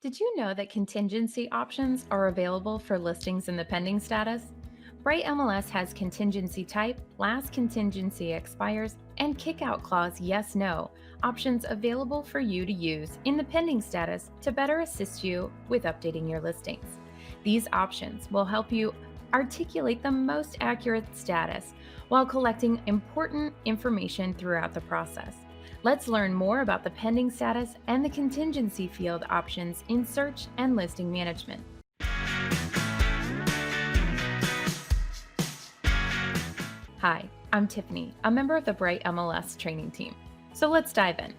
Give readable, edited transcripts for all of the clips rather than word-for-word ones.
Did you know that contingency options are available for listings in the pending status? Bright MLS has contingency type, last contingency expires, and kickout clause yes no options available for you to use in the pending status to better assist you with updating your listings. These options will help you articulate the most accurate status while collecting important information throughout the process. Let's learn more about the pending status and the contingency field options in search and listing management. Hi, I'm Tiffany, a member of the Bright MLS training team. So let's dive in.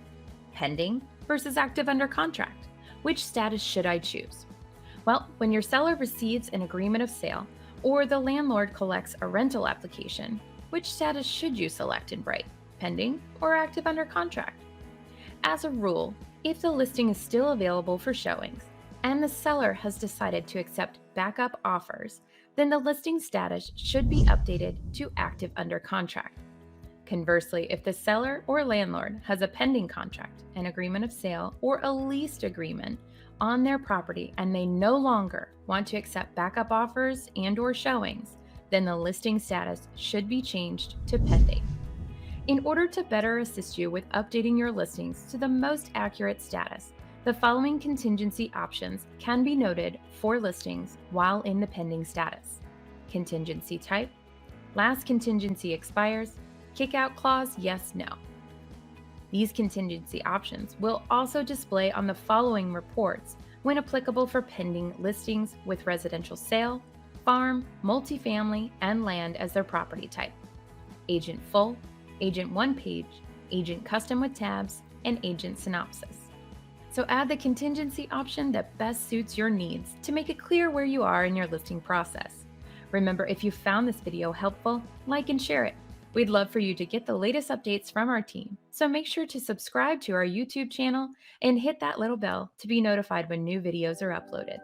Pending versus active under contract. Which status should I choose? Well, when your seller receives an agreement of sale or the landlord collects a rental application, which status should you select in Bright? Pending or active under contract? As a rule, if the listing is still available for showings and the seller has decided to accept backup offers, then the listing status should be updated to active under contract. Conversely, if the seller or landlord has a pending contract, an agreement of sale, or a leased agreement on their property and they no longer want to accept backup offers and/or showings, then the listing status should be changed to pending. In order to better assist you with updating your listings to the most accurate status, the following contingency options can be noted for listings while in the pending status. Contingency type, last contingency expires, kickout clause yes no. These contingency options will also display on the following reports when applicable for pending listings with residential sale, farm, multifamily, and land as their property type. Agent full, Agent one page, Agent custom with tabs, and Agent synopsis. So add the contingency option that best suits your needs to make it clear where you are in your listing process. Remember, if you found this video helpful, like and share it. We'd love for you to get the latest updates from our team, so make sure to subscribe to our YouTube channel and hit that little bell to be notified when new videos are uploaded.